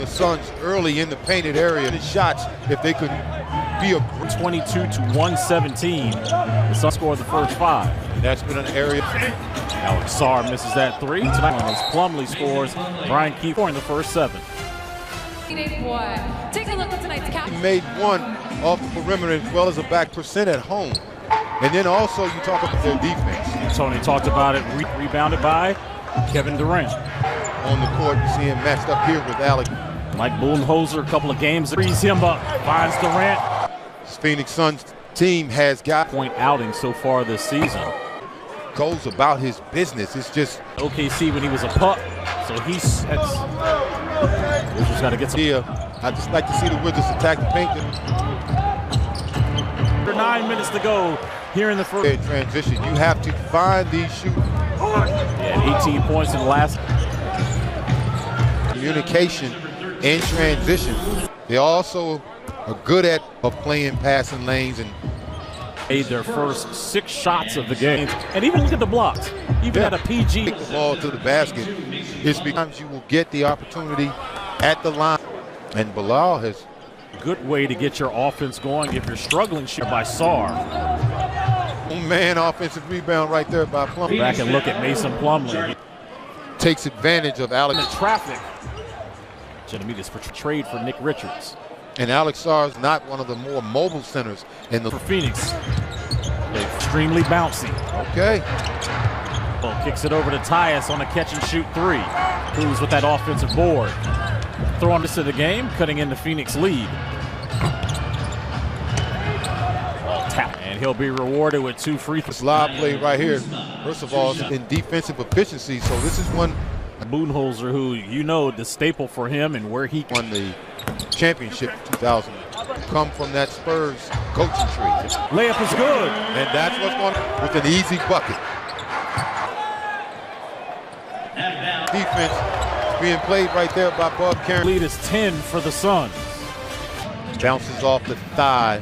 the Suns early in the painted area. The shots, if they could be a 22 to 117. The Suns scored the first 5. That's been an area. Alex Sarr misses that 3. Tonight, as Plumlee scores, Brian Keefe in the first 7. Take a look at tonight's cap. He made 1 off the perimeter as well as a back percent at home. And then also you talk about their defense. Tony talked about it, rebounded by Kevin Durant. On the court, you see him matched up here with Alec. Mike Budenholzer, a couple of games, frees him up, finds Durant. This Phoenix Suns team has got point outing so far this season. Goes about his business. It's just OKC when he was a pup, so he's Wizards got to get some. Yeah, I just like to see the Wizards attack the paint. Under 9 minutes to go here in the first. In transition, you have to find these shooters. Yeah, 18 points in the last. Communication in transition. They also are good at playing passing lanes and made their first 6 shots of the game. And even look at the blocks. Even at a PG. Take the ball to the basket. It's because you will get the opportunity at the line. And Bilal has good way to get your offense going if you're struggling. Shoot by Sarr. Man, offensive rebound right there by Plumlee. Back and look at Mason Plumlee. Takes advantage of Alex. The traffic. Janamitas for trade for Nick Richards. And Alex Sarr is not one of the more mobile centers in the for Phoenix. Extremely bouncy. Okay. Well, kicks it over to Tyus on a catch and shoot 3. Cruz with that offensive board. Throwing this to the game, cutting into Phoenix lead. Tap, and he'll be rewarded with 2 free throws. This live play right here, first of all, in defensive efficiency. So this is one. Budenholzer, who you know the staple for him and where he won the championship in 2000. Come from that Spurs coaching tree. Layup is good. And that's what's going on with an easy bucket. Defense being played right there by Bob Karen. Lead is 10 for the Suns. Bounces off the thigh.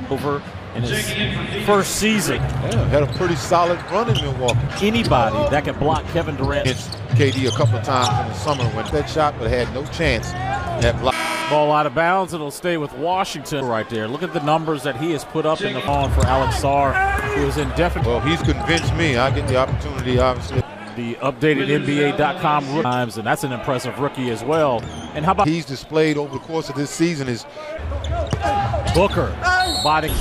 Over in his first season. Yeah, had a pretty solid run in Milwaukee. Anybody that can block Kevin Durant. It's KD a couple of times in the summer when that shot, but had no chance. That block. Ball out of bounds. It'll stay with Washington right there. Look at the numbers that he has put up in the ball for Alex Sarr, who is indefinite. Well, he's convinced me. I get the opportunity, obviously. The updated NBA.com rookie times, and that's an impressive rookie as well. And how about he's displayed over the course of this season is Booker, body,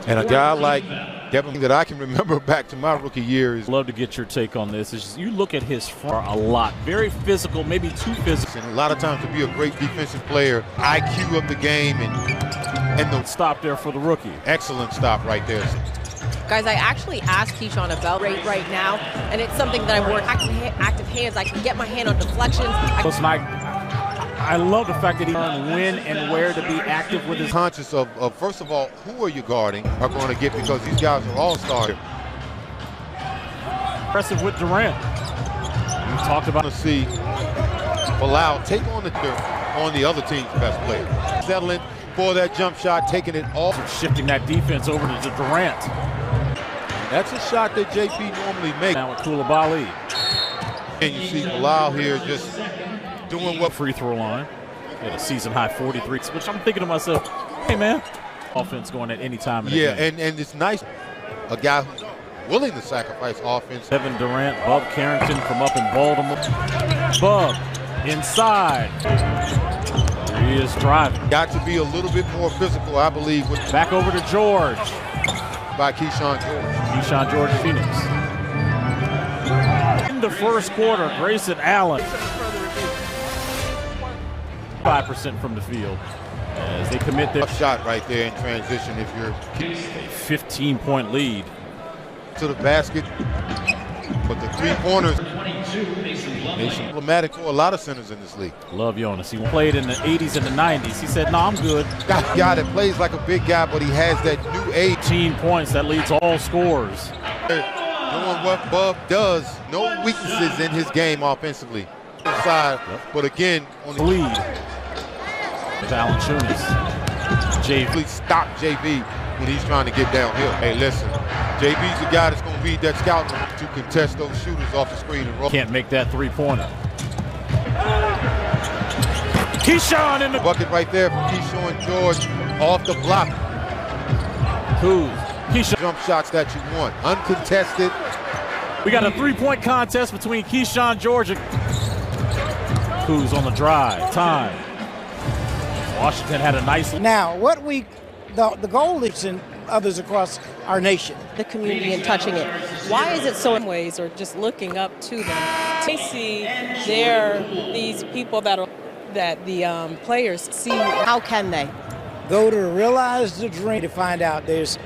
and a guy like Devin that I can remember back to my rookie years. Love to get your take on this. It's just, you look at his front a lot, very physical, maybe too physical. And a lot of times to be a great defensive player, IQ of the game, and the stop there for the rookie. Excellent stop right there. Guys, I actually asked Keyshawn about rate right now, and it's something that I'm working active hands. I can get my hand on deflections. I love the fact that he learned when and where to be active with his. Conscious of first of all, who are you guarding are going to get, because these guys are all stars. Impressive with Durant. We talked about to see Bilal take on the other team's best player. Settling for that jump shot, taking it off. Shifting that defense over to Durant. That's a shot that JP normally makes. Now with Coulibaly. And you see Bilal here just doing what free throw line. At a season high 43, which I'm thinking to myself, hey man, offense going at any time in the game. and it's nice, a guy who's willing to sacrifice offense. Kevin Durant, Bub Carrington from up in Baltimore. Bub inside. He is driving. Got to be a little bit more physical, I believe. Back over to George. By Keyshawn George. Keyshawn George, Phoenix. In the first quarter, Grayson Allen. 5% from the field as they commit their shot right there in transition. If you're a 15-point lead to the basket, but the 3-pointers problematic for a lot of centers in this league. Love Jonas. He played in the 80s and the 90s. He said, "No, I'm good." Got a guy that plays like a big guy, but he has that new age. 18 points. That leads all scores. Doing what Bub does. No weaknesses in his game offensively. Side, but again on the lead. Valanciunas. JV stop JV when he's trying to get downhill. Hey, listen, JV's the guy that's going to read that scout to contest those shooters off the screen and roll. Can't make that 3-pointer. Keyshawn in the bucket right there from Keyshawn George off the block. Kuz. Keyshawn. Jump shots that you want. Uncontested. We got a three-point contest between Keyshawn George and Kuz on the drive. Time. Washington had a nice. Now, the goal is in others across our nation. The community and touching it. Why is it so? In ways, or just looking up to them. They see these people that the players see. How can they? Go to Realize the Dream to find out. There's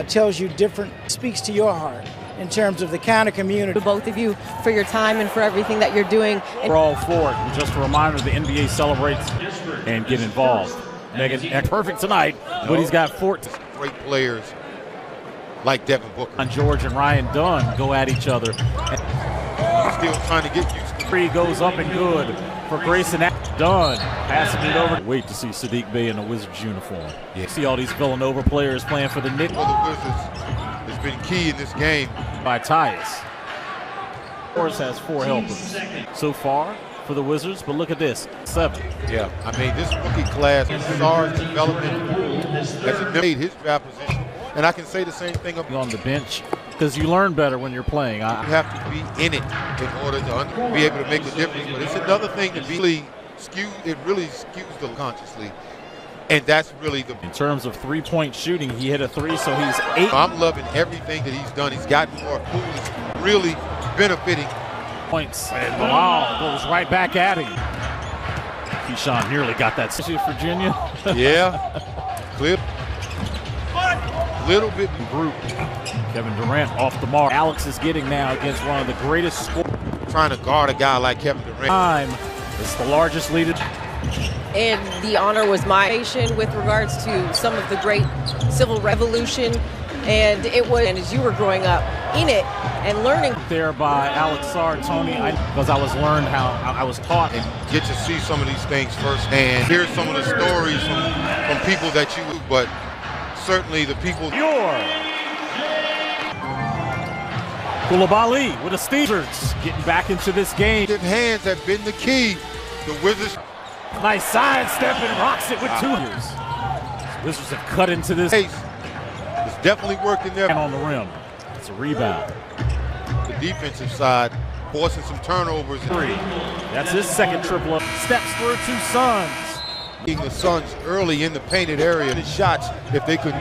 tells you different, speaks to your heart in terms of the kind of community. To both of you for your time and for everything that you're doing. We're all for it. And just a reminder, the NBA celebrates and get involved. Megan, perfect tonight, but he's got 14. Great players like Devin Booker. And George and Ryan Dunn go at each other. Still trying to get used to. Three goes up and good for Grayson Dunn. Passing it over. Wait to see Sadiq Bey in a Wizards uniform. Yeah. See all these Villanova players playing for the Knicks. For the Wizards has been key in this game. By Tyus. Of course, has 4 helpers so far for the Wizards, but look at this, 7. Yeah, I mean, this rookie class, Sarr's development has made his draft position. And I can say the same thing about on the bench, because you learn better when you're playing. You have to be in it in order to be able to make a difference. But it's another thing to be really skewed. It really skews them consciously. And that's really the. In terms of three-point shooting, he hit a 3, so he's 8. I'm loving everything that he's done. He's gotten more cool. He's really benefiting. Points, and Bilal goes right back at him. Keyshawn nearly got that. Virginia. Yeah. Clip. Little bit group. Kevin Durant off the mark. Alex is getting now against one of the greatest scorers. Trying to guard a guy like Kevin Durant. Time. It's the largest lead. And the honor was my nation with regards to some of the great civil revolution. And it was, and as you were growing up in it and learning. There by Alex Sarr, Tony, because I was learned how I was taught. And get to see some of these things firsthand. Hear some of the stories from people that you, but certainly the people. Koulibaly with the Steelers getting back into this game. Hands have been the key. The Wizards. Nice sidestep and rocks it with 2 years. Wizards have cut into this. It's definitely working there. And on the rim. It's a rebound. The defensive side forcing some turnovers. 3. That's his second triple. Steps through 2 Suns. The Suns early in the painted area. The shots, if they could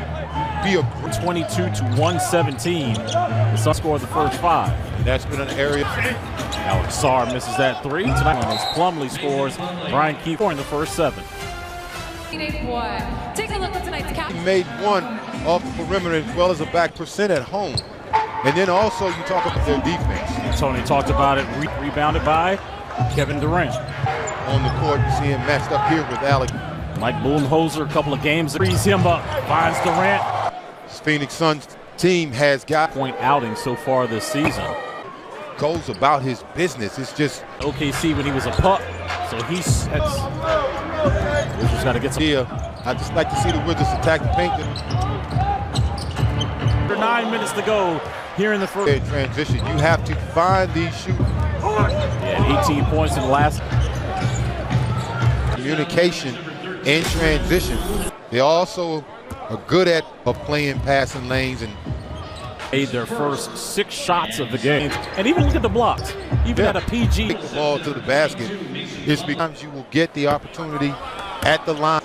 be a 22 to 117. The Suns scored the first 5. And that's been an area. Alex Sarr misses that 3. Tonight, as Plumlee scores, Brian Keefe scoring the first 7. Take a look at tonight's cap. He made 1 off the perimeter as well as a back percent at home. And then also you talk about their defense. Tony talked about it, rebounded by Kevin Durant. On the court, you see him matched up here with Alex. Mike Budenholzer, a couple of games, frees him up, finds Durant. This Phoenix Suns team has got point outing so far this season. Goes about his business. It's just OKC when he was a pup, so Wizards got to get some. I just like to see the Wizards attack the paint. Under 9 minutes to go here in the first. In transition, you have to find these shooters. Yeah, 18 points in the last. Communication in transition. They also are good at playing passing lanes and made their first 6 shots of the game. And even look at the blocks. Even at a PG. Take the ball to the basket. It's because you will get the opportunity at the line.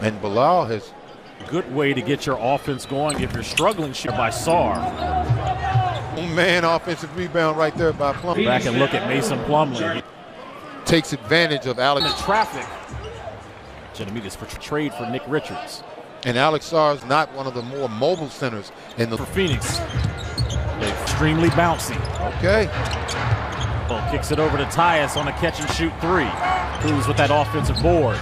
And Bilal has good way to get your offense going if you're struggling. By Sarr. Man, offensive rebound right there by Plumlee. Back and look at Mason Plumlee. Takes advantage of Alex. In traffic. Genevitas for trade for Nick Richards. And Alex Sarr is not one of the more mobile centers in the. For Phoenix. Extremely bouncy. Okay. Well, kicks it over to Tyus on a catch and shoot 3. Who's with that offensive board.